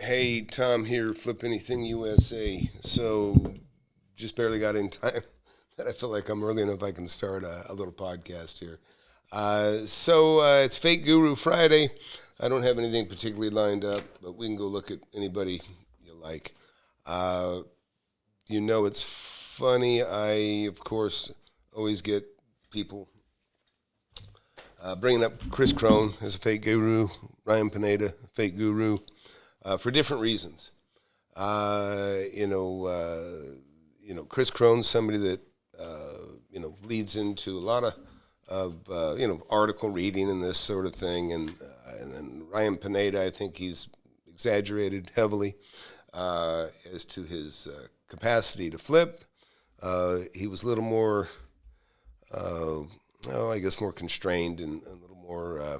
Hey, Tom here, FlipAnythingUSA. So, just barely got in time, but I feel like I'm early enough I can start a little podcast here. It's Fake Guru Friday. I don't have anything particularly lined up, but we can go look at anybody you like. It's funny. I, of course, always get people bringing up Kris Krohn as a fake guru, Ryan Pineda, fake guru. For different reasons. Kris Krohn's somebody that, leads into a lot of article reading and this sort of thing. And then Ryan Pineda, I think he's exaggerated heavily as to his capacity to flip. He was a little more, more constrained and a little more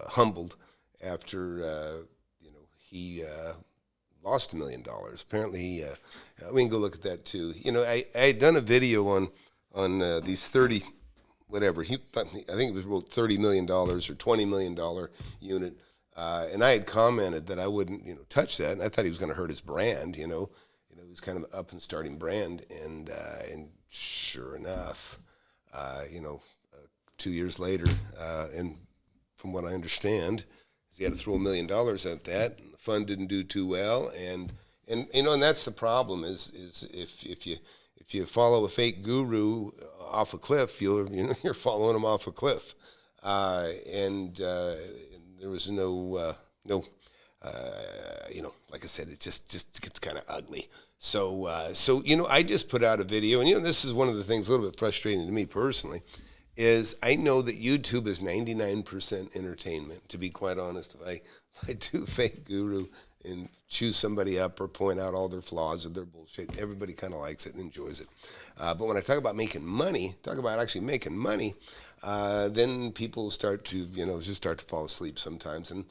humbled after he lost $1 million. Apparently, we can go look at that too. I had done a video on these 30, whatever. I think it was wrote $30 million or $20 million unit, and I had commented that I wouldn't, touch that, and I thought he was going to hurt his brand. It was kind of an up and starting brand, and sure enough, 2 years later, and from what I understand, he had to throw $1 million at that. And the fund didn't do too well, and that's the problem. Is if you follow a fake guru off a cliff, you're following him off a cliff. And there was no like I said, it just gets kind of ugly. So I just put out a video, and this is one of the things a little bit frustrating to me personally. Is I know that YouTube is 99% entertainment, to be quite honest. If I do fake guru and chew somebody up or point out all their flaws or their bullshit, everybody kind of likes it and enjoys it. But when I talk about actually making money, then people start to, just start to fall asleep sometimes. And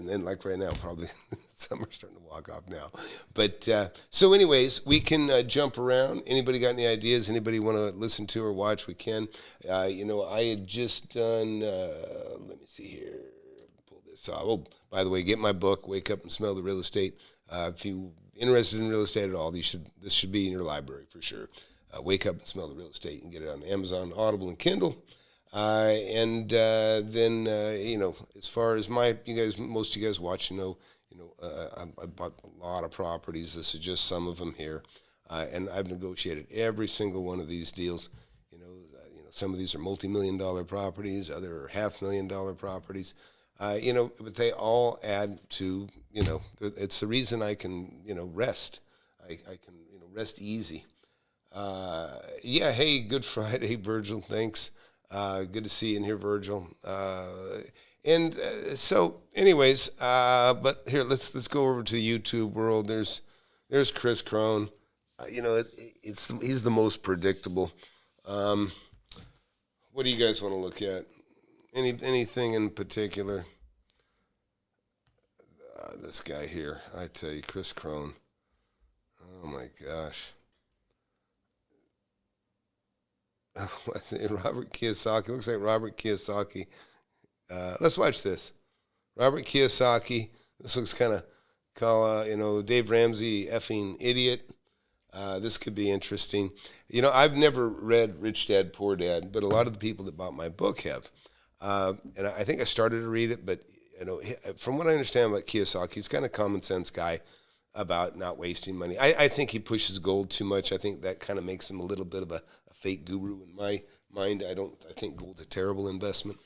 then like right now, probably some are starting to walk off now. But so anyways, we can jump around. Anybody got any ideas? Anybody want to listen to or watch? We can. I had just done, let me see here, pull this off. Oh, by the way, get my book, Wake Up and Smell the Real Estate. If you're interested in real estate at all, this should be in your library for sure. Wake Up and Smell the Real Estate. You can get it on Amazon, Audible, and Kindle. Then as far as most of you guys watch, I bought a lot of properties. This is just some of them here, and I've negotiated every single one of these deals. Some of these are multi-million-dollar properties, other are $500,000 properties. But they all add to, it's the reason I can, rest. I can, rest easy. Hey, good Friday, Virgil. Thanks. Good to see you in here, Virgil. So, anyways, but here let's go over to the YouTube world. There's Kris Krohn. He's the most predictable. What do you guys want to look at? Anything in particular? This guy here, I tell you, Kris Krohn. Oh my gosh. Robert Kiyosaki. Looks like Robert Kiyosaki. Let's watch this. Robert Kiyosaki. This looks kind of Dave Ramsey effing idiot. This could be interesting. I've never read Rich Dad, Poor Dad, but a lot of the people that bought my book have. And I think I started to read it, but from what I understand about Kiyosaki, he's kind of a common sense guy about not wasting money. I think he pushes gold too much. I think that kind of makes him a little bit of a fake guru in my mind. I think gold's a terrible investment,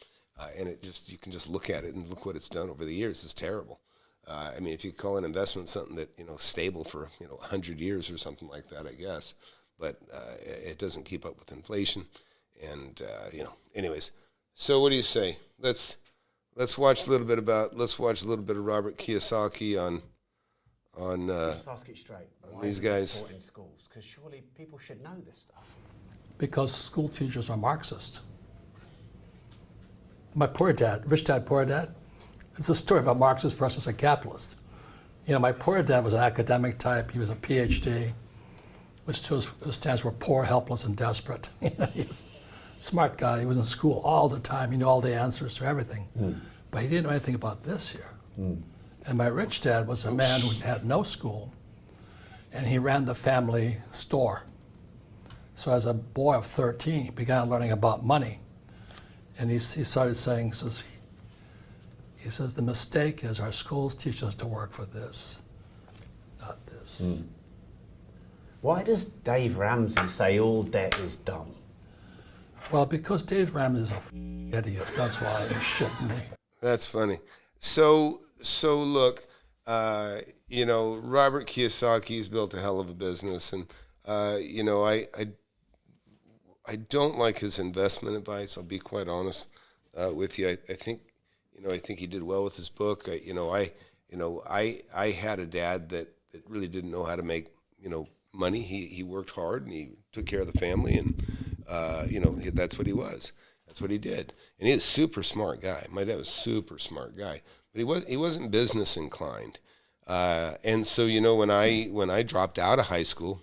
and you can just look at it and look what it's done over the years. It's terrible. If you call an investment something that stable for 100 years or something like that, I guess, but it doesn't keep up with inflation, and anyways. So what do you say? Let's watch a little bit of Robert Kiyosaki on Just ask it straight. Why these is guys. taught in schools? Because surely people should know this stuff. Because school teachers are Marxist. My poor dad, Rich Dad, Poor Dad, it's a story about Marxist versus a capitalist. My poor dad was an academic type. He was a PhD, which stands for poor, helpless, and desperate. He's a smart guy. He was in school all the time. He knew all the answers to everything. But he didn't know anything about this here. And my rich dad was a man who had no school, and he ran the family store. So as a boy of 13, he began learning about money. And he started saying, he says, the mistake is our schools teach us to work for this, not this. Why does Dave Ramsey say all debt is dumb? Well, because Dave Ramsey is idiot. That's why he's shitting me. That's funny. So look, you know, Robert Kiyosaki's built a hell of a business, and you know, I don't like his investment advice. I'll be quite honest with you. I think, you know, I think he did well with his book. I had a dad that really didn't know how to make, you know, money. He worked hard and he took care of the family, and you know, that's what he was. That's what he did. And he was a super smart guy. My dad was a super smart guy, but he wasn't business inclined. And so, you know, when I dropped out of high school,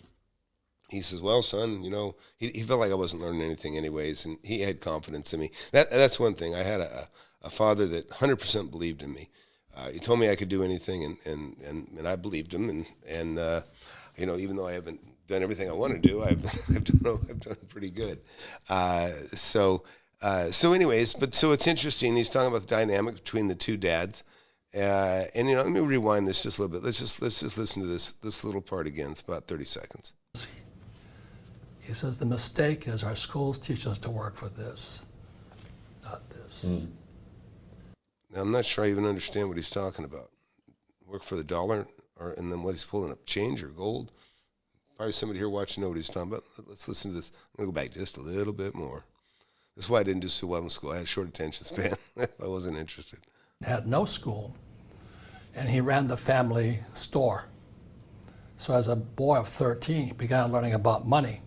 he says, well, son, you know, he felt like I wasn't learning anything anyways, and he had confidence in me. That's one thing. I had a father that 100% believed in me. He told me I could do anything, and I believed him. And you know, even though I haven't done everything I want to do, I've done pretty good. So anyways, so it's interesting. He's talking about the dynamic between the two dads. And you know, let me rewind this just a little bit. Let's just listen to this little part again. It's about 30 seconds. He says the mistake is our schools teach us to work for this, not this. Now, I'm not sure I even understand what he's talking about. Work for the dollar, and then what he's pulling up, change or gold? Probably somebody here watching know what he's talking about. Let's listen to this. I'm going to go back just a little bit more. That's why I didn't do so well in school. I had a short attention span. I wasn't interested. Had no school, and he ran the family store. So as a boy of 13, he began learning about money.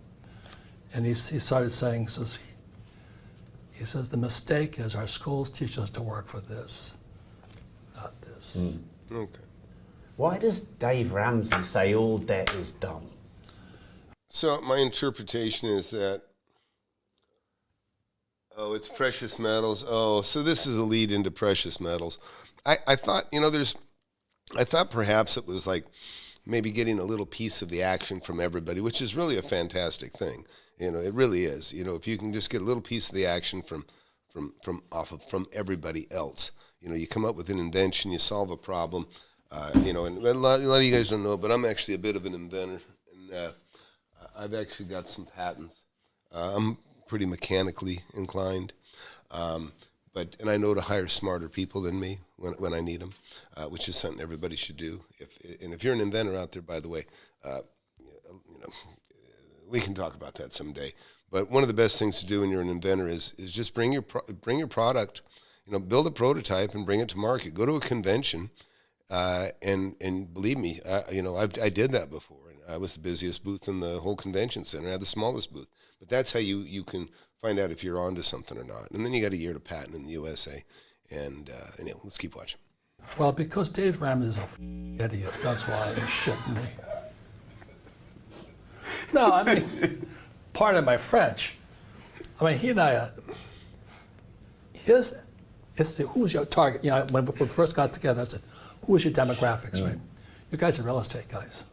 And he started saying, he says, the mistake is our schools teach us to work for this, not this. Okay. Why does Dave Ramsey say all debt is dumb? So my interpretation is that, oh, it's precious metals. Oh, so this is a lead into precious metals. I thought, you know, I thought perhaps it was like maybe getting a little piece of the action from everybody, which is really a fantastic thing. You know, it really is. You know, if you can just get a little piece of the action from everybody else. You know, you come up with an invention, you solve a problem. You know, and a lot of you guys don't know, but I'm actually a bit of an inventor, and I've actually got some patents. I'm pretty mechanically inclined, and I know to hire smarter people than me when I need them, which is something everybody should do. If you're an inventor out there, by the way, you know, we can talk about that someday. But one of the best things to do when you're an inventor is just bring your product, you know, build a prototype and bring it to market. Go to a convention, and believe me, you know, I did that before. I was the busiest booth in the whole convention center. I had the smallest booth. But that's how you can find out if you're onto something or not. And then you got a year to patent in the USA. And anyway, let's keep watching. Well, because Dave Ramsey is idiot, that's why he's shitting me. No, I mean, pardon my French. I mean, he and I, who's your target? You know, when we first got together, I said, who is your demographics, right? You guys are real estate guys.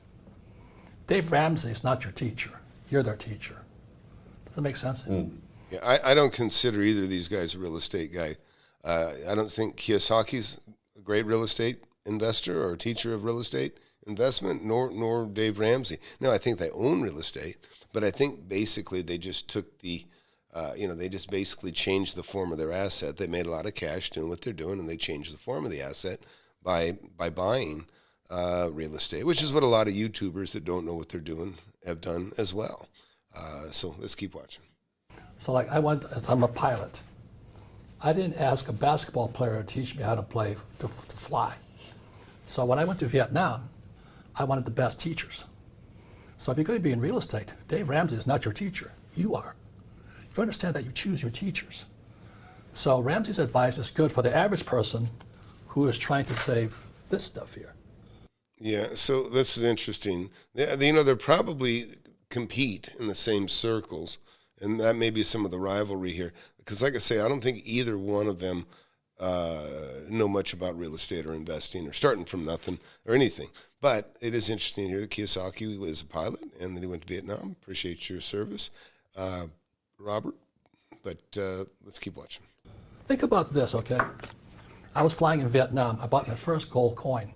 Dave Ramsey is not your teacher. You're their teacher. Does that make sense? Yeah, I don't consider either of these guys a real estate guy. I don't think Kiyosaki's a great real estate investor or teacher of real estate investment, nor Dave Ramsey. No, I think they own real estate, but I think basically they just took they just basically changed the form of their asset. They made a lot of cash doing what they're doing, and they changed the form of the asset by buying real estate, which is what a lot of YouTubers that don't know what they're doing have done as well. So let's keep watching. So like I'm a pilot. I didn't ask a basketball player to teach me how to play, to fly. So when I went to Vietnam, I wanted the best teachers. So if you're going to be in real estate, Dave Ramsey is not your teacher. You are. If you understand that, you choose your teachers. So Ramsey's advice is good for the average person who is trying to save this stuff here. Yeah, so this is interesting. You know, they probably compete in the same circles, and that may be some of the rivalry here. Because like I say, I don't think either one of them know much about real estate or investing or starting from nothing or anything. But it is interesting to hear that Kiyosaki was a pilot and that he went to Vietnam. Appreciate your service, Robert. But let's keep watching. Think about this, okay? I was flying in Vietnam. I bought my first gold coin.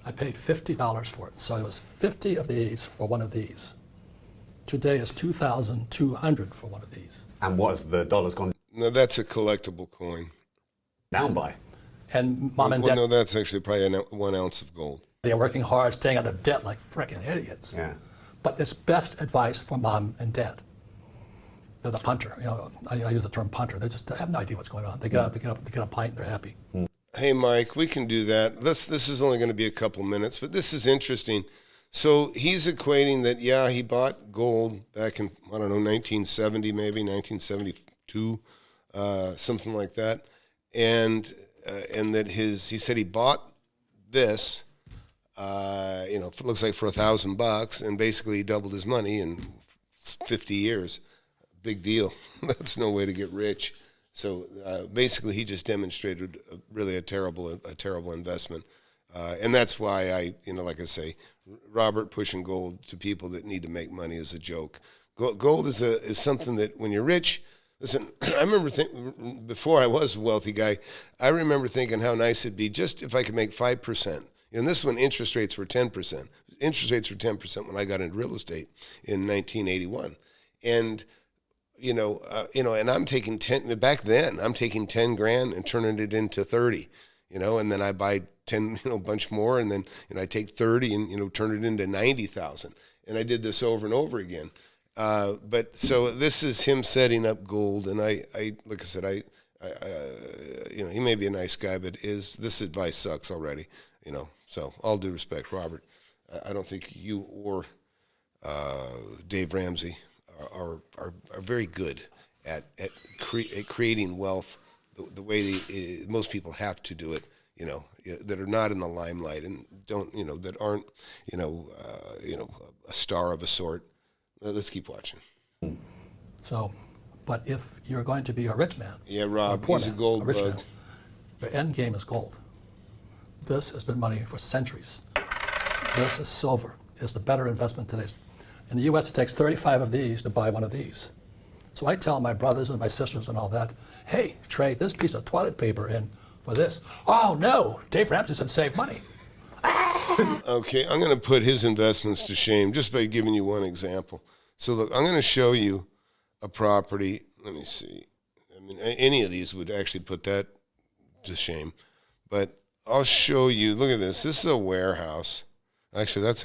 I paid $50 for it. So it was 50 of these for one of these. Today is 2,200 for one of these. And what has the dollar's gone No, that's a collectible coin. down by? And mom and Well, dad, no, that's actually probably 1 ounce of gold. they're working hard, staying out of debt like frickin' idiots. Yeah. But it's best advice for mom and dad. They're the punter. You know, I use the term punter. They have no idea what's going on. They get up, they get a pint, they're happy. Hey, Mike, we can do that. This is only going to be a couple minutes, but this is interesting. So he's equating that, yeah, he bought gold back in, I don't know, 1970 maybe, 1972, something like that. And that he said he bought this, it looks like for $1,000, and basically he doubled his money in 50 years. Big deal. That's no way to get rich. So basically, he just demonstrated really a terrible investment, and that's why I, like I say, Robert pushing gold to people that need to make money is a joke. Gold is something that when you're rich. Listen, I remember before I was a wealthy guy, I remember thinking how nice it'd be just if I could make 5%. And this one, interest rates were 10%. Interest rates were 10% when I got into real estate in 1981, and and I'm taking 10 back then. I'm taking 10 grand and turning it into 30, and then I buy 10, bunch more, and then I take 30 and turn it into 90,000, and I did this over and over again. But so this is him setting up gold, and I like I said, he may be a nice guy, but this advice sucks already, So all due respect, Robert, I don't think you or Dave Ramsey are very good at creating wealth the way most people have to do it, that are not in the limelight and don't, that aren't, a star of a sort. Let's keep watching. So, but if you're going to be a rich man, Yeah, Rob, poor he's a man, gold rich bug. man, your end game is gold. This has been money for centuries. This is silver. It's the better investment today. In the U.S., it takes 35 of these to buy one of these. So I tell my brothers and my sisters and all that, hey, trade this piece of toilet paper in for this. Oh, no, Dave Ramsey said save money. Okay, I'm going to put his investments to shame just by giving you one example. So look, I'm going to show you a property. Let me see. I mean, any of these would actually put that to shame. But I'll show you. Look at this. This is a warehouse. Actually, this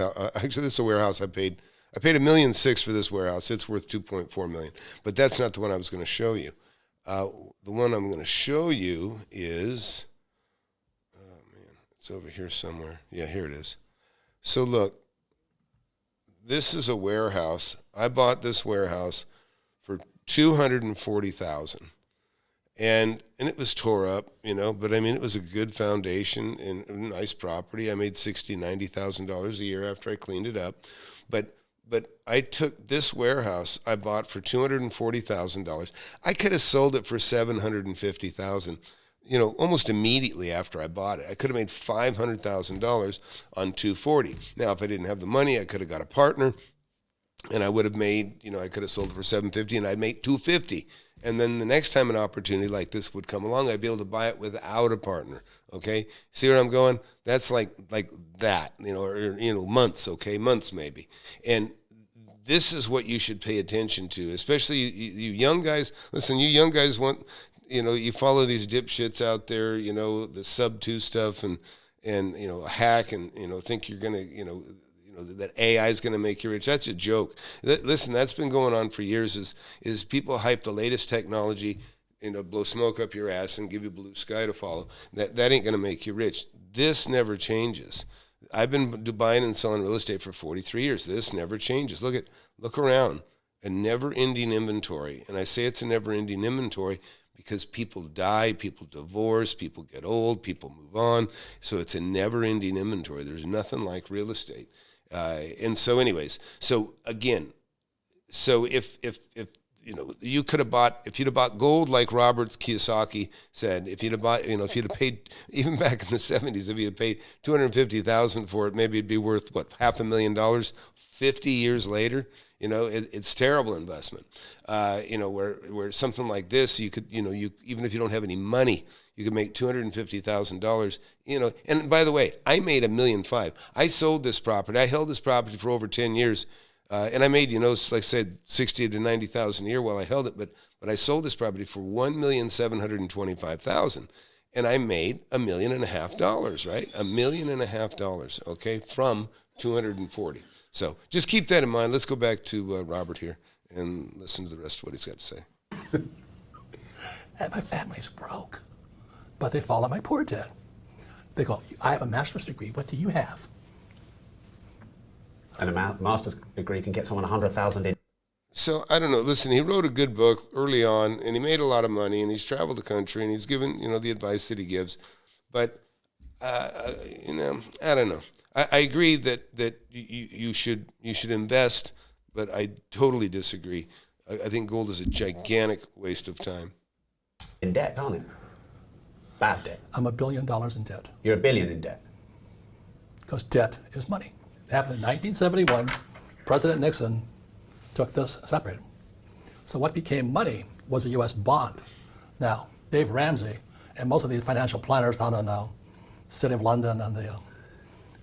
is a warehouse I paid $1.6 million for this warehouse. It's worth $2.4 million. But that's not the one I was going to show you. The one I'm going to show you is, oh man, it's over here somewhere. Yeah, here it is. So look, this is a warehouse. I bought this warehouse for $240,000, and it was tore up, But I mean, it was a good foundation and a nice property. I made $90,000 a year after I cleaned it up, but I took this warehouse I bought for $240,000. I could have sold it for $750,000, almost immediately after I bought it. I could have made $500,000 on $240,000. Now, if I didn't have the money, I could have got a partner, and I would have made, I could have sold it for $750,000, and I'd make $250,000. And then the next time an opportunity like this would come along, I'd be able to buy it without a partner. Okay, see where I'm going? That's like that, or months. Okay, months maybe. And this is what you should pay attention to, especially you young guys. Listen, you young guys want, you follow these dipshits out there, the sub-2 stuff and hack and think you're gonna that AI is going to make you rich. That's a joke. Listen, that's been going on for years. Is people hype the latest technology, blow smoke up your ass and give you blue sky to follow. That ain't going to make you rich. This never changes. I've been buying and selling real estate for 43 years. This never changes. Look around. A never-ending inventory. And I say it's a never-ending inventory because people die, people divorce, people get old, people move on. So it's a never-ending inventory. There's nothing like real estate. And so anyways, so again, so if you could have bought, if you'd have bought gold like Robert Kiyosaki said, if you'd have bought, if you'd have paid, even back in the 70s, if you'd have paid $250,000 for it, maybe it'd be worth, what, $500,000 50 years later. It's terrible investment. Where something like this, you could, even if you don't have any money, you could make $250,000. And by the way, I made $1.5 million. I sold this property. I held this property for over 10 years. And I made, like I said, 60 to 90,000 a year while I held it. But I sold this property for $1,725,000, and I made $1.5 million, right? $1.5 million, okay, from 240. So just keep that in mind. Let's go back to Robert here and listen to the rest of what he's got to say. And my family's broke, but they follow my poor dad. They go, I have a master's degree. What do you have? And a master's degree can get someone 100,000 in. So I don't know. Listen, he wrote a good book early on, and he made a lot of money, and he's traveled the country, and he's given the advice that he gives. But I don't know. I agree that you should invest, but I totally disagree. I think gold is a gigantic waste of time. In debt, aren't it? Bad debt. I'm $1 billion in debt. You're $1 billion in debt. Because debt is money. It happened in 1971. President Nixon took this, separated. So what became money was a U.S. bond. Now, Dave Ramsey and most of these financial planners down in the City of London and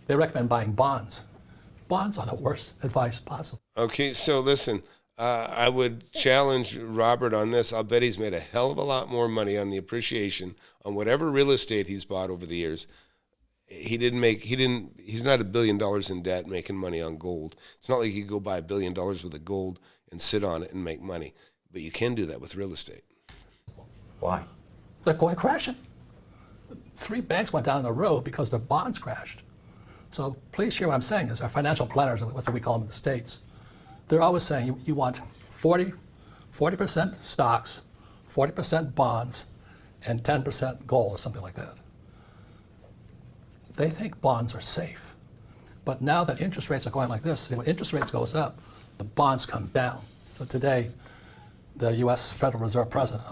they recommend buying bonds. Bonds are the worst advice possible. Okay, so listen, I would challenge Robert on this. I'll bet he's made a hell of a lot more money on the appreciation on whatever real estate he's bought over the years. He's not $1 billion in debt making money on gold. It's not like you could go buy $1 billion worth of gold and sit on it and make money. But you can do that with real estate. Why? They're going crashing. 3 banks went down the road because their bonds crashed. So please hear what I'm saying is our financial planners, that's what we call them in the States, they're always saying you want 40% stocks, 40% bonds, and 10% gold or something like that. They think bonds are safe. But now that interest rates are going like this, when interest rates goes up, the bonds come down. So today, the U.S. Federal Reserve President,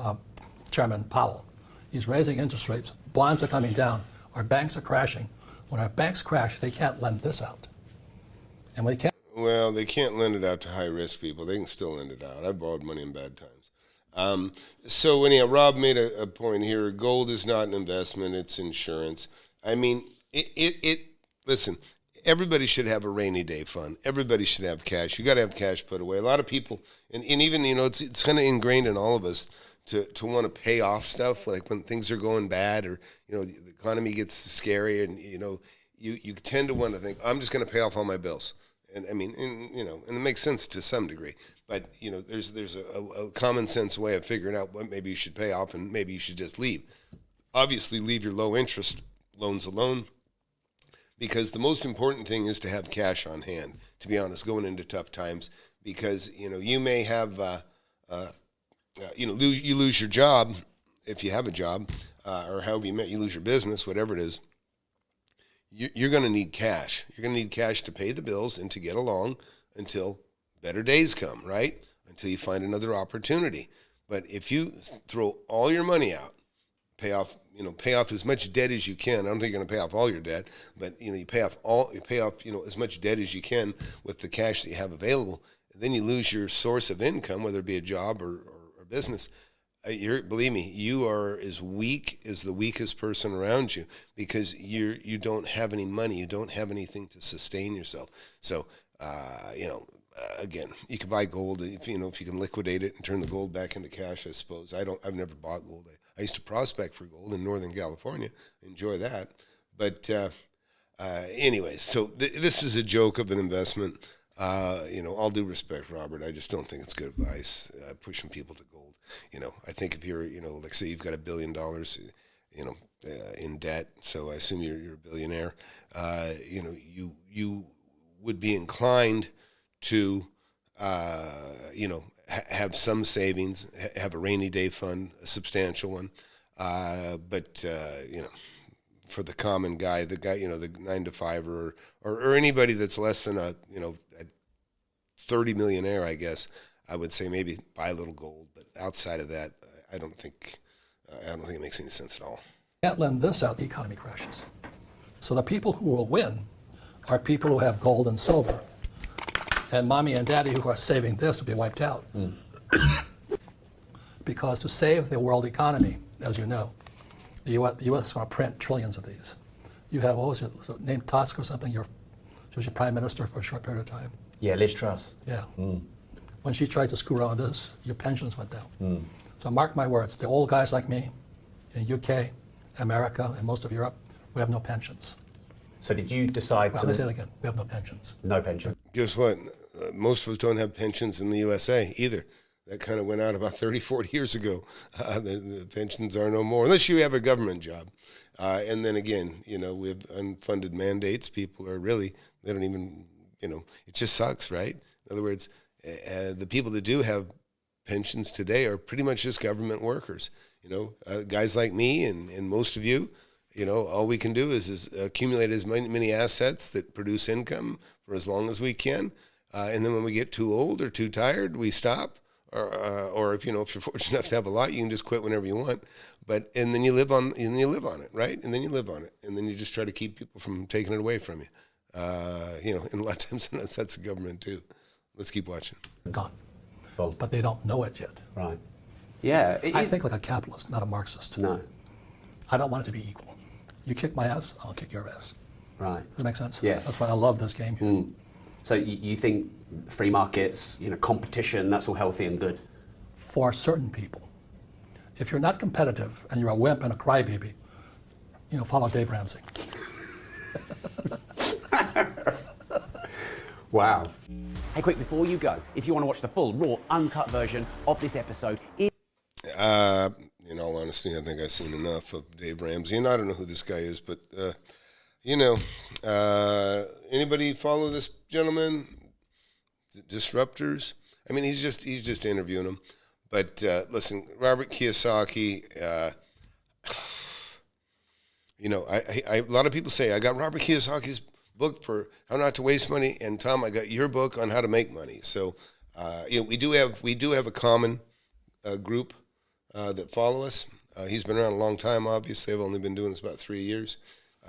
Chairman Powell, he's raising interest rates. Bonds are coming down. Our banks are crashing. When our banks crash, they can't lend this out. And we can't. Well, they can't lend it out to high-risk people. They can still lend it out. I borrowed money in bad times. So anyhow, Rob made a point here. Gold is not an investment. It's insurance. I mean, listen, everybody should have a rainy day fund. Everybody should have cash. You got to have cash put away. A lot of people, and even, it's kind of ingrained in all of us to want to pay off stuff, like when things are going bad or, the economy gets scary and, you tend to want to think, I'm just going to pay off all my bills. And I mean, and it makes sense to some degree, but there's a common sense way of figuring out what maybe you should pay off and maybe you should just leave. Obviously, leave your low interest loans alone, because the most important thing is to have cash on hand. To be honest, going into tough times, because you may have you lose your job if you have a job, or however you lose your business, whatever it is. You're going to need cash. You're going to need cash to pay the bills and to get along until better days come, right? Until you find another opportunity. But if you throw all your money out, pay off as much debt as you can. I don't think you're going to pay off all your debt, but you pay off as much debt as you can with the cash that you have available. And then you lose your source of income, whether it be a job or business. Believe me, you are as weak as the weakest person around you, because you don't have any money, you don't have anything to sustain yourself. So, again, you can buy gold if you can liquidate it and turn the gold back into cash. I suppose I've never bought gold. I used to prospect for gold in Northern California. Enjoy that, but anyways, so this is a joke of an investment. All due respect, Robert, I just don't think it's good advice pushing people to gold. I think if you're, like say you've got $1 billion, in debt, so I assume you're a billionaire. You would be inclined to, have some savings, have a rainy day fund, a substantial one. But for the common guy, the 9 to 5 or anybody that's less than a 30 millionaire, I guess, I would say maybe buy a little gold. But outside of that, I don't think it makes any sense at all. Can't lend this out, the economy crashes. So the people who will win are people who have gold and silver. And mommy and daddy who are saving this will be wiped out. Because to save the world economy, as you know, the U.S. is going to print trillions of these. You have, what was it named Tusk or something? She was your prime minister for a short period of time. Yeah, Liz Truss. Yeah. When she tried to screw around this, your pensions went down. So mark my words, the old guys like me in UK, America, and most of Europe, we have no pensions. So did you decide Well, let me say it again, we have no pensions. No pension. Guess what? Most of us don't have pensions in the USA either. That kind of went out about 30, 40 years ago. The pensions are no more, unless you have a government job. And then again, we have unfunded mandates. People are really, they don't even, it just sucks, right? In other words, the people that do have pensions today are pretty much just government workers. Guys like me and most of you, all we can do is accumulate as many assets that produce income for as long as we can. And then when we get too old or too tired, we stop. Or if you're fortunate enough to have a lot, you can just quit whenever you want. And then you live on it, right? And then you live on it, and then you just try to keep people from taking it away from you. And a lot of times that's the government too. Let's keep watching. Gone. Well, But they don't know it yet. right. Yeah. I think like a capitalist, not a Marxist. No. I don't want it to be equal. You kick my ass, I'll kick your ass. Right. Does that make sense? Yeah. That's why I love this game here. So you think free markets, competition, that's all healthy and good? For certain people. If you're not competitive and you're a wimp and a crybaby, follow Dave Ramsey. Wow. Hey, quick, before you go, if you want to watch the full, raw, uncut version of this episode, In all honesty, I think I've seen enough of Dave Ramsey, and I don't know who this guy is, but anybody follow this gentleman? The Disruptors. I mean, he's just interviewing him. But listen, Robert Kiyosaki. A lot of people say I got Robert Kiyosaki's book for how not to waste money, and Tom, I got your book on how to make money. So, we do have a common group that follow us. He's been around a long time, obviously. I've only been doing this about 3 years,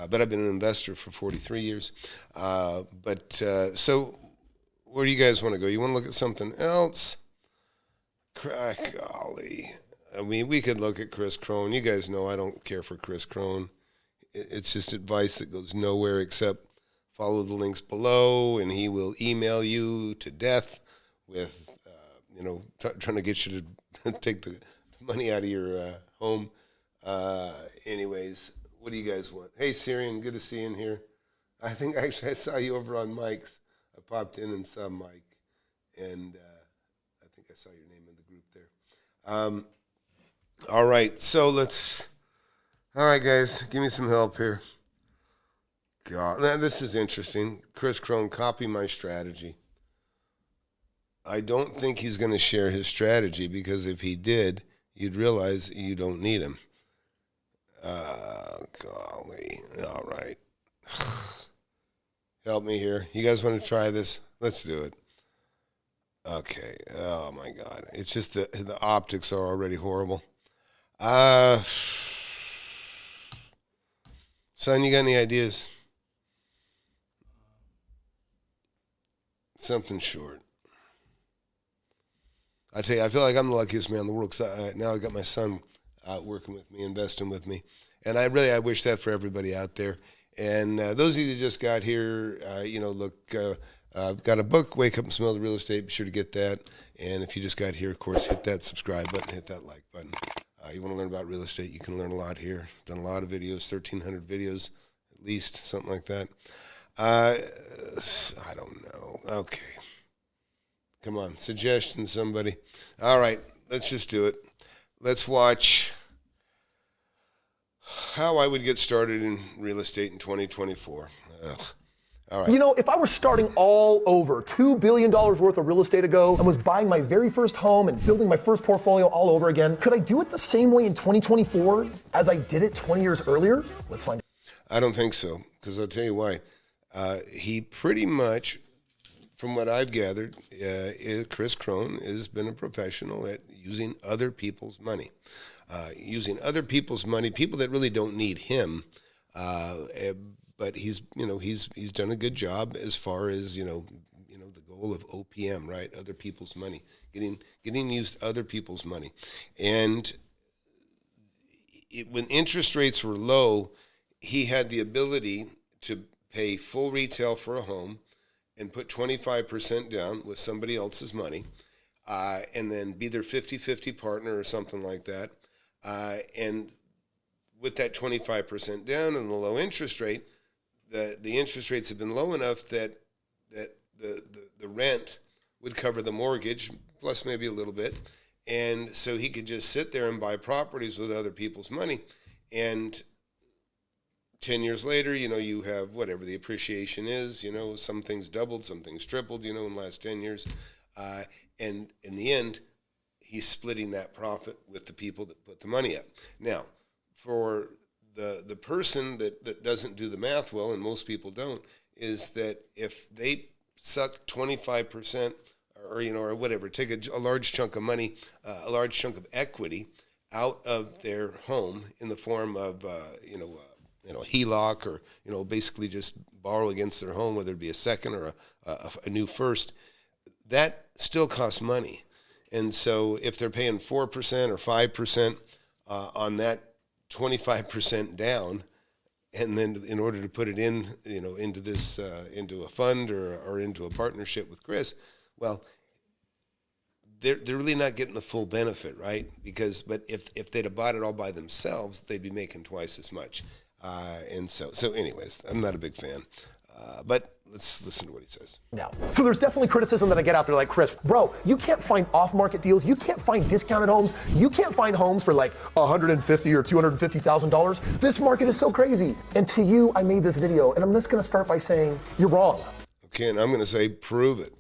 but I've been an investor for 43 years. So where do you guys want to go? You want to look at something else? Golly. I mean, we could look at Kris Krohn. You guys know I don't care for Kris Krohn. It's just advice that goes nowhere except follow the links below, and he will email you to death with, trying to get you to take the money out of your home. Anyways, what do you guys want? Hey, Syrian, good to see you in here. I think actually I saw you over on Mike's. I popped in and saw Mike, and I think I saw your name in the group there. All right, all right, guys, give me some help here. God, now this is interesting. Kris Krohn, copy my strategy. I don't think he's going to share his strategy, because if he did, you'd realize you don't need him. Golly. All right. Help me here. You guys want to try this? Let's do it. Okay. Oh, my God. It's just the optics are already horrible. Son, you got any ideas? Something short. I tell you, I feel like I'm the luckiest man in the world, because now I got my son working with me, investing with me, and I wish that for everybody out there. And those of you that just got here, I've got a book, Wake Up and Smell the Real Estate. Be sure to get that. And if you just got here, of course, hit that subscribe button, hit that like button. You want to learn about real estate, you can learn a lot here. Done a lot of videos, 1,300 videos, at least, something like that. I don't know. Okay. Come on, suggestion, somebody. All right, let's just do it. Let's watch how I would get started in real estate in 2024. Ugh. All right. If I were starting all over, $2 billion worth of real estate ago, and was buying my very first home and building my first portfolio all over again, could I do it the same way in 2024 as I did it 20 years earlier? Let's find out. I don't think so, because I'll tell you why. He pretty much, from what I've gathered, Kris Krohn has been a professional at using other people's money. People that really don't need him, but he's done a good job as far as the goal of OPM, right? Other people's money, getting used other people's money, and when interest rates were low, he had the ability to pay full retail for a home and put 25% down with somebody else's money, and then be their 50-50 partner or something like that. And with that 25% down and the low interest rate, the interest rates have been low enough that the rent would cover the mortgage, plus maybe a little bit. And so he could just sit there and buy properties with other people's money. And 10 years later, you have whatever the appreciation is, some things doubled, some things tripled, in the last 10 years. And in the end, he's splitting that profit with the people that put the money up. Now, for the person that doesn't do the math well, and most people don't, is that if they suck 25% or whatever, take a large chunk of money, a large chunk of equity out of their home in the form of, HELOC or, basically just borrow against their home, whether it be a second or a new first, that still costs money. And so if they're paying 4% or 5% on that 25% down, and then in order to put it in, into this, into a fund or into a partnership with Kris, well, they're really not getting the full benefit, right? But if they'd have bought it all by themselves, they'd be making twice as much. And so anyways, I'm not a big fan, but let's listen to what he says. Now, so there's definitely criticism that I get out there like, Kris, bro, you can't find off-market deals. You can't find discounted homes. You can't find homes for like $150,000 or $250,000. This market is so crazy. And to you, I made this video, and I'm just going to start by saying you're wrong. Okay, and I'm going to say, prove it.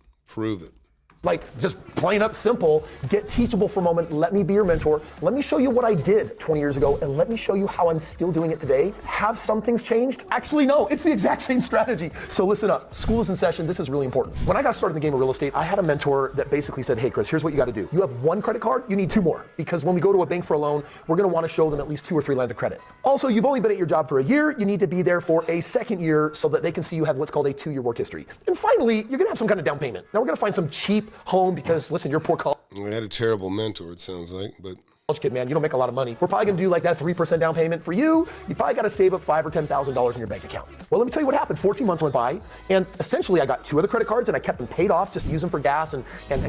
Like, just plain up simple, get teachable for a moment. Let me be your mentor. Let me show you what I did 20 years ago, and let me show you how I'm still doing it today. Have some things changed? Actually, no, it's the exact same strategy. So listen up. School is in session. This is really important. When I got started in the game of real estate, I had a mentor that basically said, hey, Kris, here's what you got to do. You have one credit card, you need two more. Because when we go to a bank for a loan, we're going to want to show them at least 2 or 3 lines of credit. Also, you've only been at your job for a year. You need to be there for a second year so that they can see you have what's called a 2-year work history. And finally, you're going to have some kind of down payment. Now, we're going to find some cheap home because listen, you're poor college. I had a terrible mentor, it sounds like, but kid, man, you don't make a lot of money. We're probably gonna do like that 3% down payment for you. You probably gotta save up $5,000 or $10,000 in your bank account. Well, let me tell you what happened. 14 months went by, and essentially I got 2 other credit cards and I kept them paid off, just use them for gas and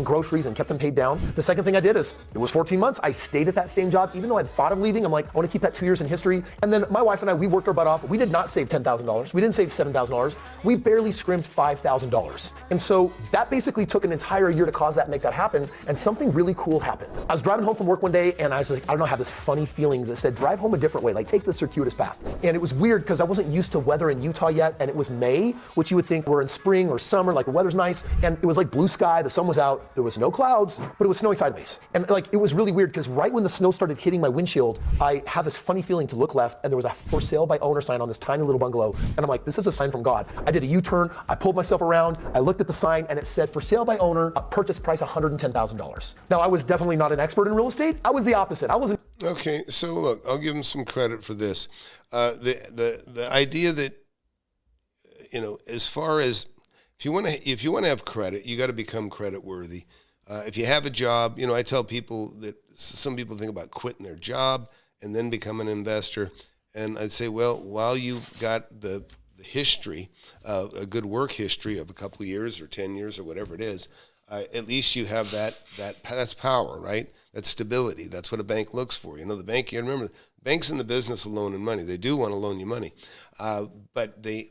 groceries and kept them paid down. The second thing I did is, it was 14 months. I stayed at that same job, even though I'd thought of leaving. I'm like, I wanna keep that 2 years in history. And then my wife and I, we worked our butt off. We did not save $10,000. We didn't save $7,000. We barely scrimped $5,000. And so that basically took an entire year to cause that and make that happen. And something really cool happened. I was driving home from work one day and I was like, I don't know, I had this funny feeling that said, drive home a different way, like take the circuitous path. And it was weird because I wasn't used to weather in Utah yet, and it was May, which you would think we're in spring or summer, like the weather's nice, and it was like blue sky, the sun was out, there was no clouds, but it was snowing sideways. And like, it was really weird because right when the snow started hitting my windshield, I had this funny feeling to look left, and there was a for sale by owner sign on this tiny little bungalow, and I'm like, this is a sign from God. I did a U-turn, I pulled myself around, I looked at the sign, and it said, for sale by owner, purchase price $110,000. Now, I was definitely not an expert in real estate. I was the opposite. I wasn't. Okay, so look, I'll give him some credit for this. The idea that, as far as if you want to have credit, you got to become credit worthy. If you have a job, I tell people that some people think about quitting their job and then become an investor, and I'd say, well, while you've got the history, a good work history of a couple of years or 10 years or whatever it is. At least you have that's power, right? That's stability. That's what a bank looks for. The bank, you remember, banks in the business of loaning money. They do want to loan you money, but they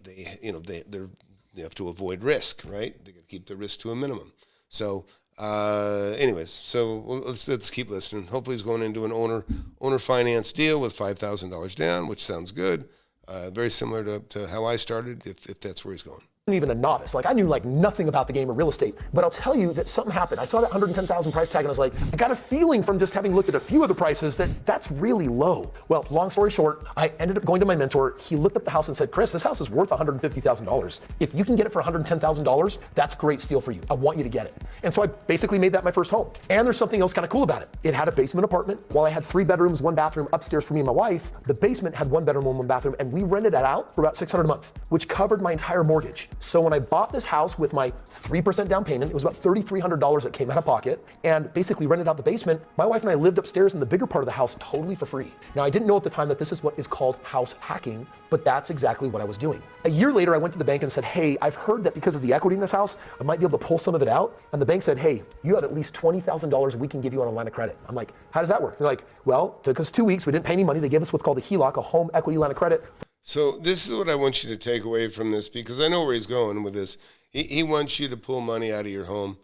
have to avoid risk, right? They got to keep the risk to a minimum. So, let's keep listening. Hopefully, he's going into an owner finance deal with $5,000 down, which sounds good. Very similar to how I started, if that's where he's going. even a novice. Like I knew like nothing about the game of real estate, but I'll tell you that something happened. I saw that 110,000 price tag and I was like, I got a feeling from just having looked at a few of the prices that that's really low. Well, long story short, I ended up going to my mentor. He looked at the house and said, Kris, this house is worth $150,000. If you can get it for $110,000, that's a great steal for you. I want you to get it. And so I basically made that my first home. And there's something else kind of cool about it. It had a basement apartment. While I had 3 bedrooms, 1 bathroom upstairs for me and my wife, the basement had 1 bedroom and 1 bathroom, and we rented that out for about $600 a month, which covered my entire mortgage. So when I bought this house with my 3% down payment, it was about $3,300 that came out of pocket, and basically rented out the basement. My wife and I lived upstairs in the bigger part of the house totally for free. Now I didn't know at the time that this is what is called house hacking, but that's exactly what I was doing. A year later, I went to the bank and said, hey, I've heard that because of the equity in this house, I might be able to pull some of it out. And the bank said, hey, you have at least $20,000 we can give you on a line of credit. I'm like, how does that work? They're like, well, it took us 2 weeks. We didn't pay any money. They gave us what's called a HELOC, a home equity line of credit. So this is what I want you to take away from this, because I know where he's going with this. He wants you to pull money out of your home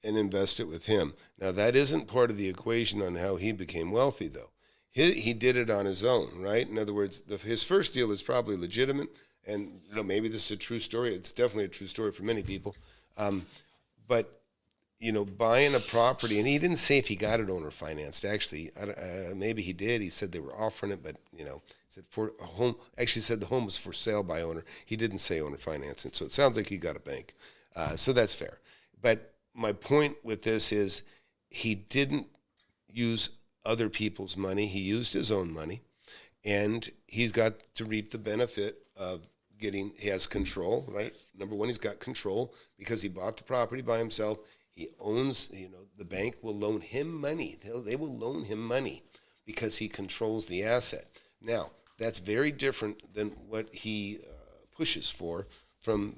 and invest it with him. Now, that isn't part of the equation on how he became wealthy, though. He did it on his own, right? In other words, his first deal is probably legitimate, and maybe this is a true story. It's definitely a true story for many people. But buying a property, and he didn't say if he got it owner financed. Actually, maybe he did. He said they were offering it, but said for a home. Actually, said the home was for sale by owner. He didn't say owner financing, so it sounds like he got a bank. So that's fair. But my point with this is, he didn't use other people's money. He used his own money, and he's got to reap the benefit of he has control, right? Number one, he's got control because he bought the property by himself. He owns, the bank will loan him money. They will loan him money because he controls the asset. Now, that's very different than what he pushes for from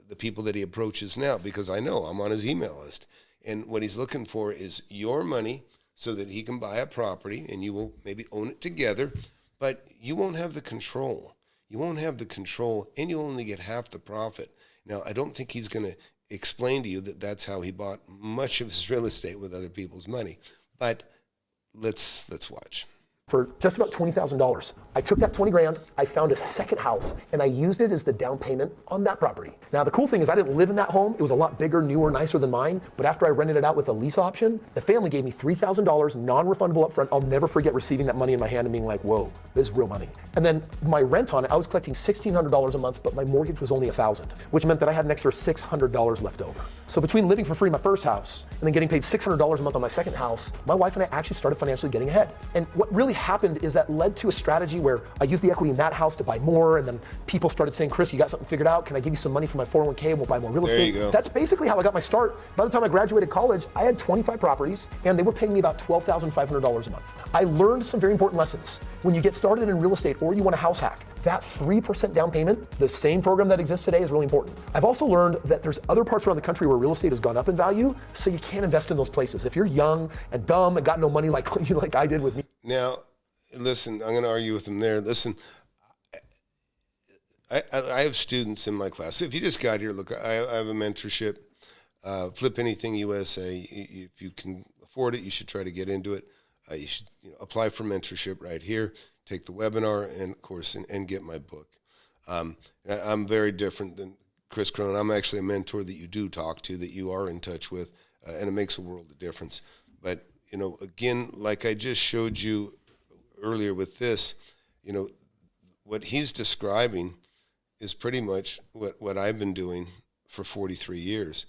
the people that he approaches now, because I know I'm on his email list. And what he's looking for is your money so that he can buy a property, and you will maybe own it together, but you won't have the control. You won't have the control, and you'll only get half the profit. Now, I don't think he's going to explain to you that that's how he bought much of his real estate, with other people's money. But let's watch. For just about $20,000. I took that 20 grand, I found a second house, and I used it as the down payment on that property. Now, the cool thing is I didn't live in that home. It was a lot bigger, newer, nicer than mine. But after I rented it out with a lease option, the family gave me $3,000 non-refundable upfront. I'll never forget receiving that money in my hand and being like, whoa, this is real money. And then my rent on it, I was collecting $1,600 a month, but my mortgage was only $1,000, which meant that I had an extra $600 left over. So between living for free in my first house and then getting paid $600 a month on my second house, my wife and I actually started financially getting ahead. And what really happened is that led to a strategy where I used the equity in that house to buy more, and then people started saying, Kris, you got something figured out? Can I give you some money for my 401k and we'll buy more real estate? There you go. That's basically how I got my start. By the time I graduated college, I had 25 properties, and they were paying me about $12,500 a month. I learned some very important lessons. When you get started in real estate or you want a house hack, that 3% down payment, the same program that exists today, is really important. I've also learned that there's other parts around the country where real estate has gone up in value, so you can't invest in those places. If you're young and dumb and got no money like I did with me. Now, listen, I'm going to argue with him there. Listen, I have students in my class. If you just got here, look, I have a mentorship, FlipAnythingUSA. If you can afford it, you should try to get into it. You should apply for mentorship right here, take the webinar, and of course, and get my book. I'm very different than Kris Krohn. I'm actually a mentor that you do talk to, that you are in touch with, and it makes a world of difference. But, again, like I just showed you earlier with this, what he's describing is pretty much what I've been doing for 43 years.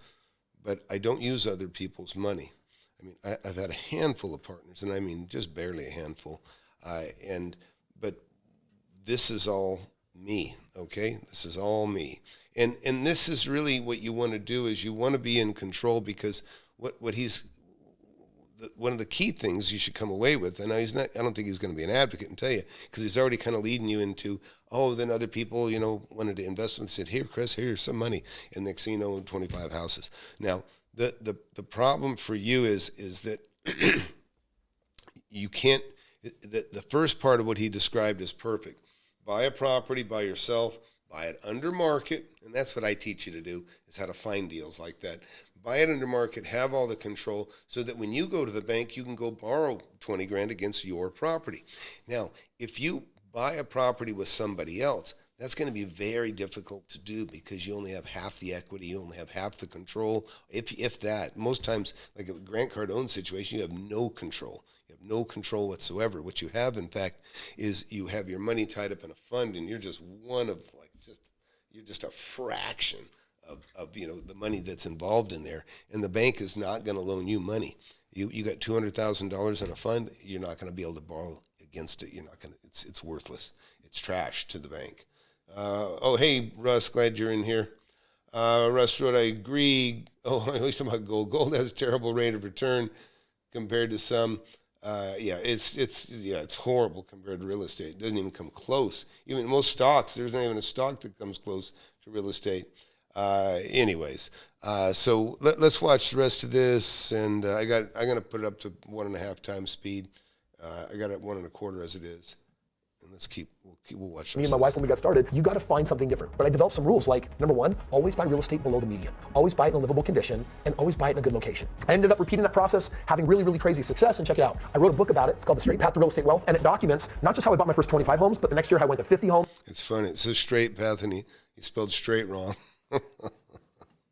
But I don't use other people's money. I mean, I've had a handful of partners, and I mean just barely a handful. But this is all me, okay? This is all me. And this is really what you want to do, is you want to be in control, because one of the key things you should come away with, and I don't think he's going to be an advocate and tell you, because he's already kind of leading you into, then other people, wanted to invest and said, here, Kris, here's some money. And next thing you know, 25 houses. Now, the problem for you is that you can't, the first part of what he described is perfect. Buy a property by yourself, buy it under market, and that's what I teach you to do, is how to find deals like that. Buy it under market, have all the control, so that when you go to the bank, you can go borrow 20 grand against your property. Now, if you buy a property with somebody else, That's going to be very difficult to do because you only have half the equity, you only have half the control, if that. Most times, like a Grant Cardone situation, you have no control. You have no control whatsoever. What you have, in fact, is you have your money tied up in a fund, and you're just you're just a fraction of the money that's involved in there, and the bank is not going to loan you money. You got $200,000 in a fund, you're not going to be able to borrow against it. You're not going to. It's worthless. It's trash to the bank. Hey, Russ, glad you're in here. Russ wrote, I agree. He's talking about gold. Gold has a terrible rate of return compared to some. It's horrible compared to real estate. It doesn't even come close. Even most stocks, there's not even a stock that comes close to real estate. So let's watch the rest of this, and I'm gonna put it up to 1.5 times speed. I got it 1.25 as it is. We'll watch. Me and my wife, when we got started, you got to find something different. But I developed some rules like, number one, always buy real estate below the median. Always buy it in a livable condition, and always buy it in a good location. I ended up repeating that process, having really, really crazy success, and check it out. I wrote a book about it. It's called The Straight Path to Real Estate Wealth, and it documents not just how I bought my first 25 homes, but the next year I went to 50 homes. It's funny. It says straight path, and he spelled straight wrong. And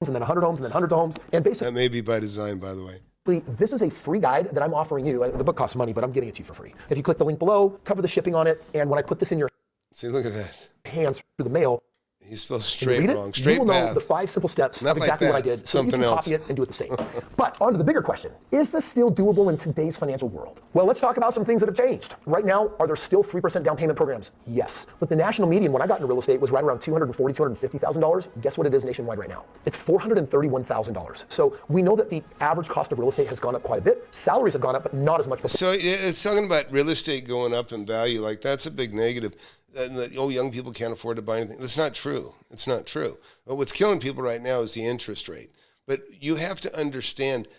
then 100 homes, and then hundreds of homes, and basically. That may be by design, by the way. This is a free guide that I'm offering you. The book costs money, but I'm giving it to you for free. If you click the link below, cover the shipping on it, and when I put this in your See, look at that. hands through the mail, He spelled straight wrong. It, Straight you will know path. the 5 simple steps Not of exactly like what I that. did, so Something you can else. copy it and do it the same. But on to the bigger question. Is this still doable in today's financial world? Well, let's talk about some things that have changed. Right now, are there still 3% down payment programs? Yes. But the national median when I got into real estate was right around $240,000, $250,000. Guess what it is nationwide right now? It's $431,000. So we know that the average cost of real estate has gone up quite a bit. Salaries have gone up, but not as much. So it's talking about real estate going up in value. Like, that's a big negative. Young people can't afford to buy anything. That's not true. It's not true. But what's killing people right now is the interest rate. But you have to understand,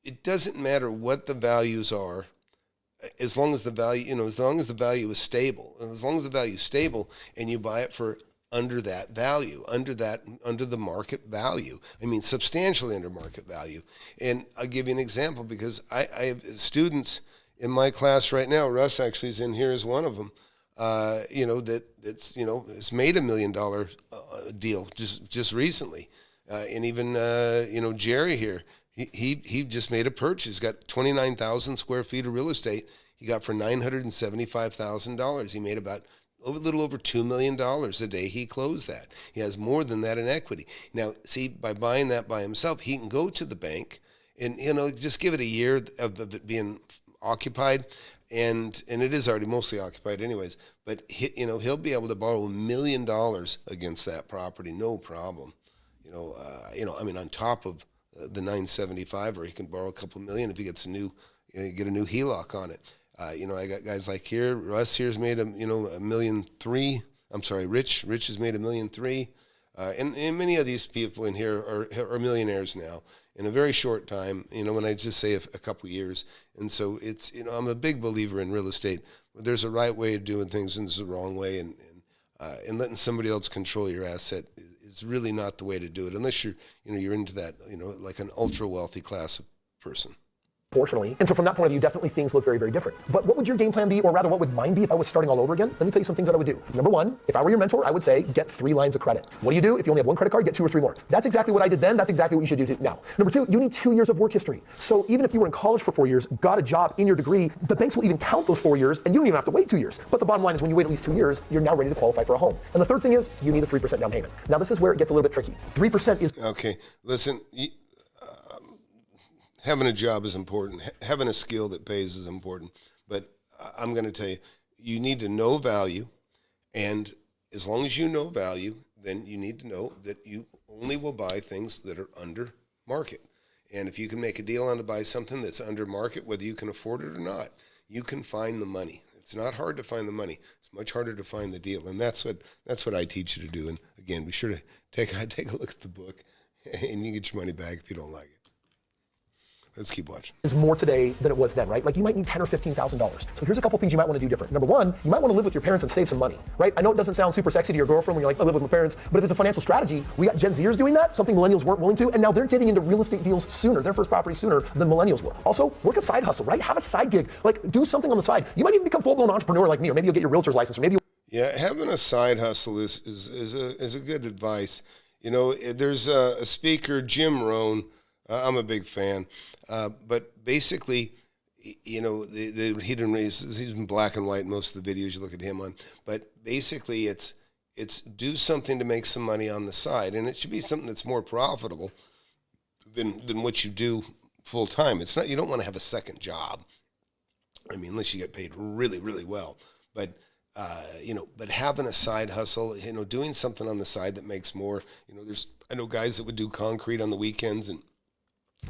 it doesn't matter what the values are, as long as the value, as long as the value is stable. And as long as the value is stable and you buy it for under that value, under the market value. I mean, substantially under market value. And I'll give you an example because I have students in my class right now. Russ actually is in here as one of them. It's made $1 million deal just recently, and even Jerry here, he just made a purchase. He's got 29,000 square feet of real estate. He got for $975,000. He made about a little over $2 million the day he closed that. He has more than that in equity. Now, see, by buying that by himself, he can go to the bank and just give it a year of it being occupied. And it is already mostly occupied anyways, but he'll be able to borrow $1 million against that property, no problem. On top of the 975, or he can borrow a couple million if he gets get a new HELOC on it. I got guys like here. Russ here's made $1.3 million. I'm sorry, Rich has made $1.3 million, and many of these people in here are millionaires now in a very short time, when I just say a couple years. And so it's, I'm a big believer in real estate. There's a right way of doing things and there's a wrong way, and letting somebody else control your asset is really not the way to do it, unless you're into that, like an ultra wealthy class of person. Proportionally. And so from that point of view, definitely things look very, very different. But what would your game plan be, or rather what would mine be if I was starting all over again? Let me tell you some things that I would do. Number one, if I were your mentor, I would say, get 3 lines of credit. What do you do? If you only have 1 credit card, get 2 or 3 more. That's exactly what I did then. That's exactly what you should do now. Number 2, you need 2 years of work history. So even if you were in college for 4 years, got a job in your degree, the banks will even count those 4 years, and you don't even have to wait 2 years. But the bottom line is when you wait at least 2 years, you're now ready to qualify for a home. And the third thing is you need a 3% down payment. Now this is where it gets a little bit tricky. 3% is... Okay, listen, having a job is important. Having a skill that pays is important. But I'm going to tell you, you need to know value. And as long as you know value, then you need to know that you only will buy things that are under market. And if you can make a deal on to buy something that's under market, whether you can afford it or not, you can find the money. It's not hard to find the money. It's much harder to find the deal. And that's what I teach you to do. And again, be sure to take a look at the book, and you get your money back if you don't like it. Let's keep watching. Is more today than it was then, right? Like you might need $10,000 or $15,000. So here's a couple things you might want to do different. Number one, you might want to live with your parents and save some money, right? I know it doesn't sound super sexy to your girlfriend when you're like, I live with my parents, but if it's a financial strategy, we got Gen Zers doing that, something millennials weren't willing to, and now they're getting into real estate deals sooner, their first property sooner than millennials were. Also, work a side hustle, right? Have a side gig, like do something on the side. You might even become full-blown entrepreneur like me, or maybe you'll get your realtor's license, or maybe Yeah, having a side hustle is a good advice. You know, there's a speaker, Jim Rohn. I'm a big fan, but basically, you know, he didn't raise. He's in black and white in most of the videos you look at him on. But basically, it's do something to make some money on the side, and it should be something that's more profitable than what you do full time. It's not, you don't want to have a second job. I mean, unless you get paid really, really well. But you know, but having a side hustle, you know, doing something on the side that makes more. You know, I know guys that would do concrete on the weekends, and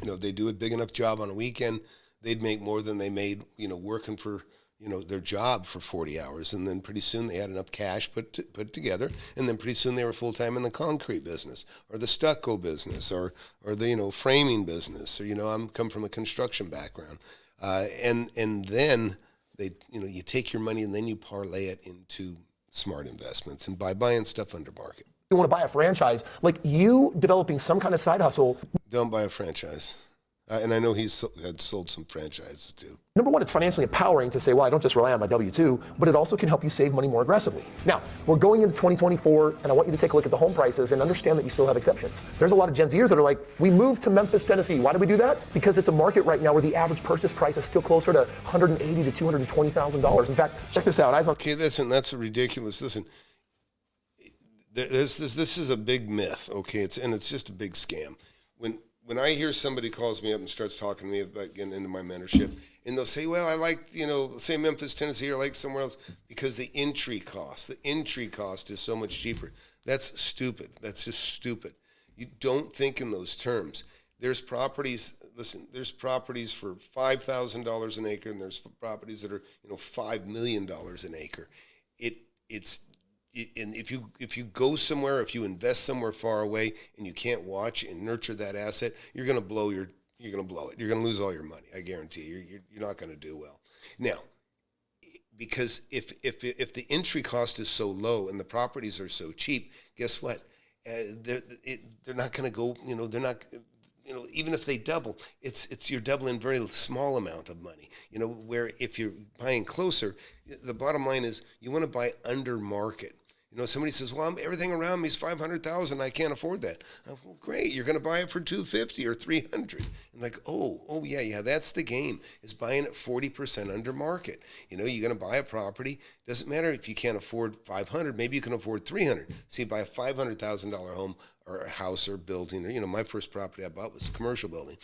you know, if they do a big enough job on a weekend, they'd make more than they made, you know, working for, you know, their job for 40 hours. And then pretty soon they had enough cash put together, and then pretty soon they were full-time in the concrete business or the stucco business or the, you know, framing business. Or, you know, I'm come from a construction background. And then they, you know, you take your money and then you parlay it into smart investments and by buying stuff under market. You want to buy a franchise, like you developing some kind of side hustle. Don't buy a franchise. And I know he's had sold some franchises too. Number one, it's financially empowering to say, well, I don't just rely on my W-2, but it also can help you save money more aggressively. Now, we're going into 2024, and I want you to take a look at the home prices and understand that you still have exceptions. There's a lot of Gen Zers that are like, we moved to Memphis, Tennessee. Why did we do that? Because it's a market right now where the average purchase price is still closer to $180,000 to $220,000. In fact, check this out. Okay, listen, that's ridiculous. Listen, this is a big myth, okay? It's just a big scam. When I hear somebody calls me up and starts talking to me about getting into my mentorship, and they'll say, well, I like, you know, say Memphis, Tennessee, or like somewhere else, because the entry cost is so much cheaper. That's stupid. That's just stupid. You don't think in those terms. There's properties, listen, there's properties for $5,000 an acre, and there's properties that are, you know, $5 million an acre. And if you go somewhere, if you invest somewhere far away and you can't watch and nurture that asset, you're going to blow it. You're going to lose all your money. I guarantee you. You're not going to do well. Now, because if the entry cost is so low and the properties are so cheap, guess what? They're not going to go. You know, they're not. You know, even if they double, it's you're doubling a very small amount of money. You know, where if you're buying closer, the bottom line is you want to buy under market. You know, somebody says, well, everything around me is $500,000. I can't afford that. Well, great. You're going to buy it for $250 or $300. And like, oh, yeah, that's the game, is buying it 40% under market. You know, you're going to buy a property. Doesn't matter if you can't afford $500. Maybe you can afford $300. So you buy a $500,000 home or a house or building. Or, you know, my first property I bought was a commercial building.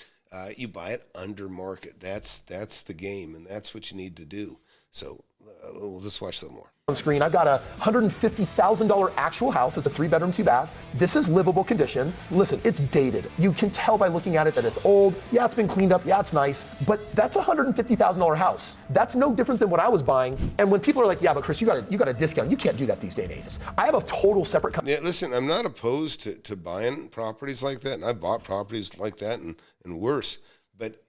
You buy it under market. That's the game, and that's what you need to do. So let's watch some more. On screen, I've got a $150,000 actual house. It's a 3-bedroom, 2-bath. This is livable condition. Listen, it's dated. You can tell by looking at it that it's old. Yeah, it's been cleaned up. Yeah, it's nice. But that's a $150,000 house. That's no different than what I was buying. And when people are like, yeah, but Kris, you got a discount. You can't do that these days and ages. I have a total separate company. Yeah, listen, I'm not opposed to buying properties like that, and I bought properties like that and worse. But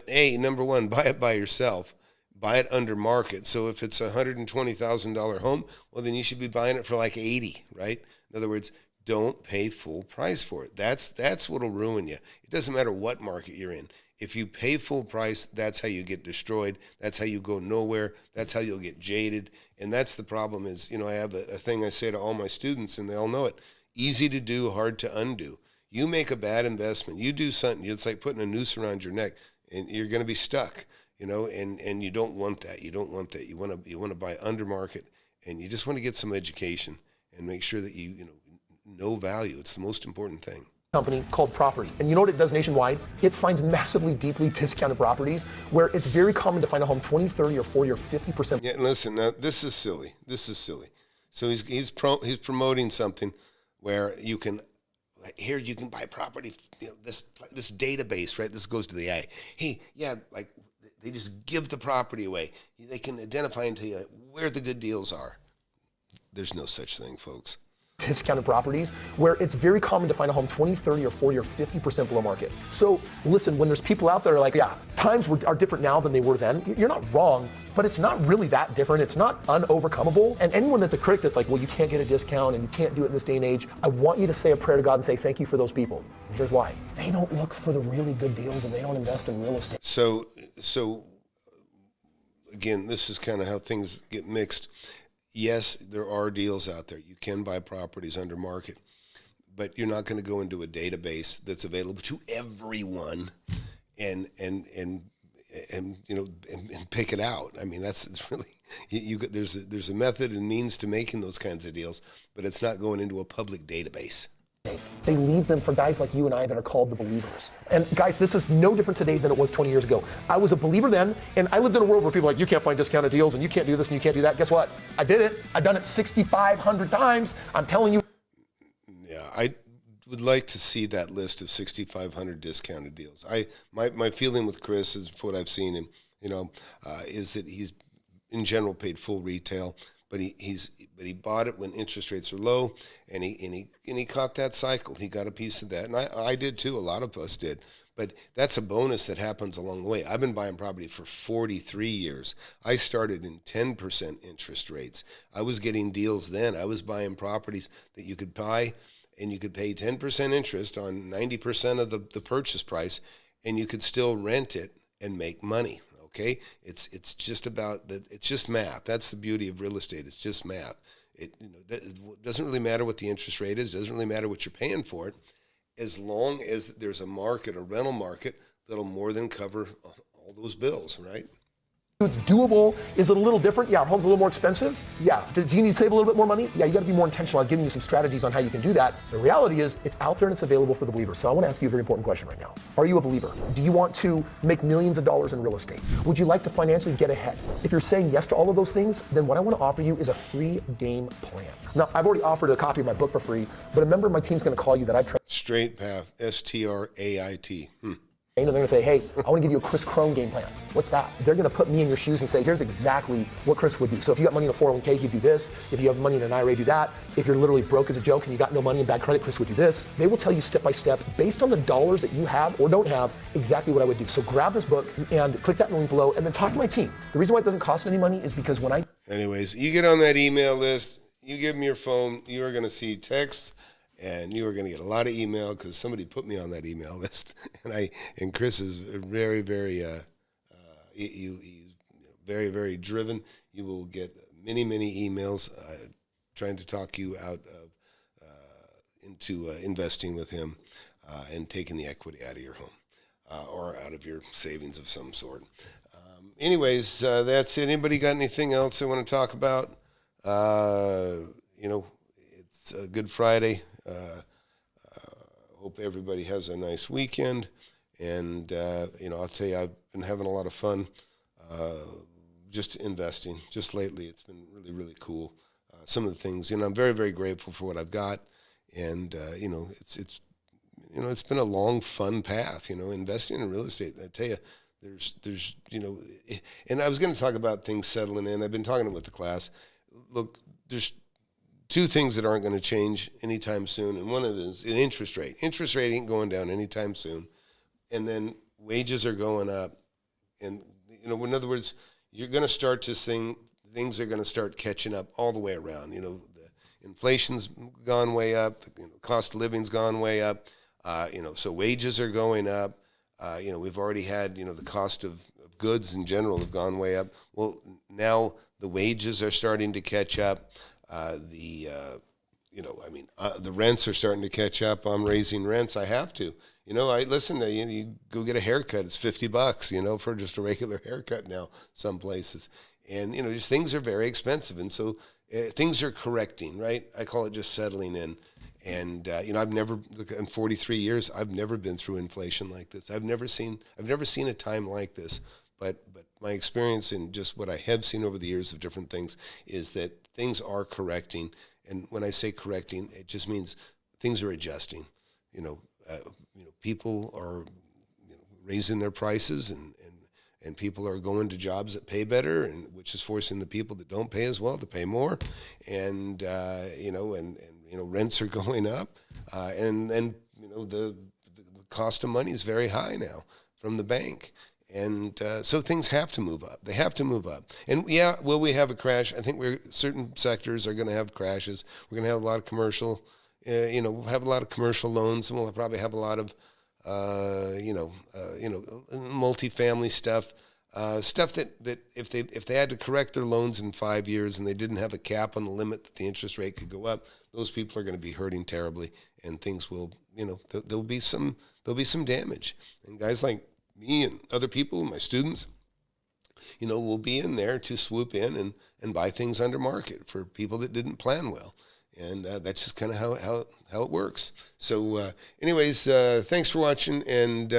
hey, number one, buy it by yourself. Buy it under market. So if it's a $120,000 home, well, then you should be buying it for like 80, right? In other words, don't pay full price for it. That's what'll ruin you. It doesn't matter what market you're in. If you pay full price, that's how you get destroyed. That's how you go nowhere. That's how you'll get jaded. And that's the problem is, you know, I have a thing I say to all my students, and they all know it. Easy to do, hard to undo. You make a bad investment. You do something. It's like putting a noose around your neck, and you're going to be stuck. You know, and you don't want that. You don't want that. You want to buy under market, and you just want to get some education and make sure that you know value. It's the most important thing. Company called Property. And you know what it does nationwide? It finds massively, deeply discounted properties where it's very common to find a home 20, 30, or 40, or 50%. Yeah, listen, now, this is silly. So he's promoting something where you can buy property, you know, this database, right? This goes to the eye. Hey, yeah, like, they just give the property away. They can identify and tell you where the good deals are. There's no such thing, folks. Discounted properties where it's very common to find a home 20, 30, or 40, or 50% below market. So listen, when there's people out there are like, yeah, times are different now than they were then, you're not wrong, but it's not really that different. It's not unovercomable. And anyone that's a critic that's like, well, you can't get a discount and you can't do it in this day and age, I want you to say a prayer to God and say thank you for those people. Here's why. They don't look for the really good deals and they don't invest in real estate. So again, this is kind of how things get mixed. Yes, there are deals out there. You can buy properties under market, but you're not going to go into a database that's available to everyone and pick it out. I mean, it's really there's a method and means to making those kinds of deals, but it's not going into a public database. They leave them for guys like you and I that are called the believers. And guys, this is no different today than it was 20 years ago. I was a believer then, and I lived in a world where people are like, you can't find discounted deals, and you can't do this, and you can't do that. Guess what? I did it. I've done it 6,500 times. I'm telling you. Yeah, I would like to see that list of 6,500 discounted deals. My feeling with Kris is what I've seen him, is that he's in general paid full retail, but he bought it when interest rates were low, and he caught that cycle. He got a piece of that, and I did too. A lot of us did. But that's a bonus that happens along the way. I've been buying property for 43 years. I started in 10% interest rates. I was getting deals then. I was buying properties that you could buy, and you could pay 10% interest on 90% of the purchase price, and you could still rent it and make money. Okay, it's just about that. It's just math. That's the beauty of real estate. It's just math. It doesn't really matter what the interest rate is. Doesn't really matter what you're paying for it, as long as there's a market, a rental market that'll more than cover all those bills, right? It's doable. Is it a little different? Yeah, our home's a little more expensive. Yeah. Do you need to save a little bit more money? Yeah, you got to be more intentional. I'm giving you some strategies on how you can do that. The reality is it's out there and it's available for the believers. So I want to ask you a very important question right now. Are you a believer? Do you want to make millions of dollars in real estate? Would you like to financially get ahead? If you're saying yes to all of those things, then what I want to offer you is a free game plan. Now, I've already offered a copy of my book for free, but a member of my team's going to call you that I've tried. Straight Path, STRAIT. And they're going to say, hey, I want to give you a Kris Krohn game plan. What's that? They're going to put me in your shoes and say, here's exactly what Kris would do. So if you got money in a 401k, he'd do this. If you have money in an IRA, do that. If you're literally broke as a joke and you got no money and bad credit, Kris would do this. They will tell you step by step, based on the dollars that you have or don't have, exactly what I would do. So grab this book and click that link below and then talk to my team. The reason why it doesn't cost any money is because when I... Anyways, you get on that email list, you give them your phone, you are going to see texts, and you are going to get a lot of email because somebody put me on that email list. And Kris is very, very, he's very, very driven. You will get many, many emails trying to talk you out of into investing with him and taking the equity out of your home or out of your savings of some sort. Anyways, that's it. Anybody got anything else they want to talk about? It's a Good Friday. Hope everybody has a nice weekend, and I'll tell you, I've been having a lot of fun just investing. Just lately, it's been really, really cool. Some of the things, I'm very, very grateful for what I've got, and it's been a long, fun path. Investing in real estate. I tell you, there's and I was going to talk about things settling in. I've been talking with the class. Look, there's two things that aren't going to change anytime soon, and one of them is interest rate. Interest rate ain't going down anytime soon, and then wages are going up, and in other words, you're going to start to things are going to start catching up all the way around. The inflation's gone way up, the cost of living's gone way up, so wages are going up. We've already had the cost of goods in general have gone way up. Well, now the wages are starting to catch up. The rents are starting to catch up. I'm raising rents. I have to. You go get a haircut. It's $50, for just a regular haircut now, some places. And, just things are very expensive. And so things are correcting, right? I call it just settling in. And, I've never, in 43 years, I've never been through inflation like this. I've never seen a time like this. But my experience in just what I have seen over the years of different things is that things are correcting. And when I say correcting, it just means things are adjusting. People are raising their prices and people are going to jobs that pay better, and which is forcing the people that don't pay as well to pay more. And, rents are going up. The cost of money is very high now from the bank. And so things have to move up. They have to move up. And will we have a crash? I think certain sectors are going to have crashes. We're going to have a lot of commercial, we'll have a lot of commercial loans, and we'll probably have a lot of, multifamily stuff. Stuff that if they had to correct their loans in 5 years and they didn't have a cap on the limit that the interest rate could go up, those people are going to be hurting terribly, and things will, there'll be some damage. And guys like me and other people, my students, will be in there to swoop in and buy things under market for people that didn't plan well. And that's just kind of how it works. So anyways, thanks for watching, and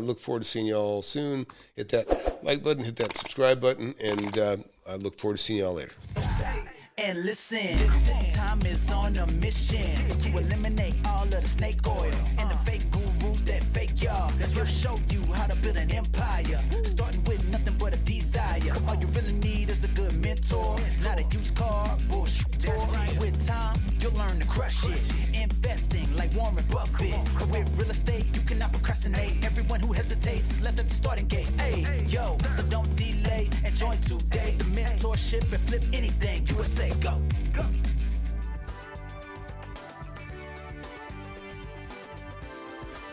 look forward to seeing you all soon. Hit that like button, hit that subscribe button, and I look forward to seeing you all later. And listen, time is on a mission to eliminate all of the snake oil and the fake gurus that fake y'all. He'll show you how to build an empire, starting with nothing but a desire. All you really need is a good mentor, not a used car bullshit. With time, you'll learn to crush it. Investing like Warren Buffett. With real estate, you cannot procrastinate. Everyone who hesitates is left at the starting gate. Hey, yo, so don't delay and join today. The mentorship and flip anything USA. Go.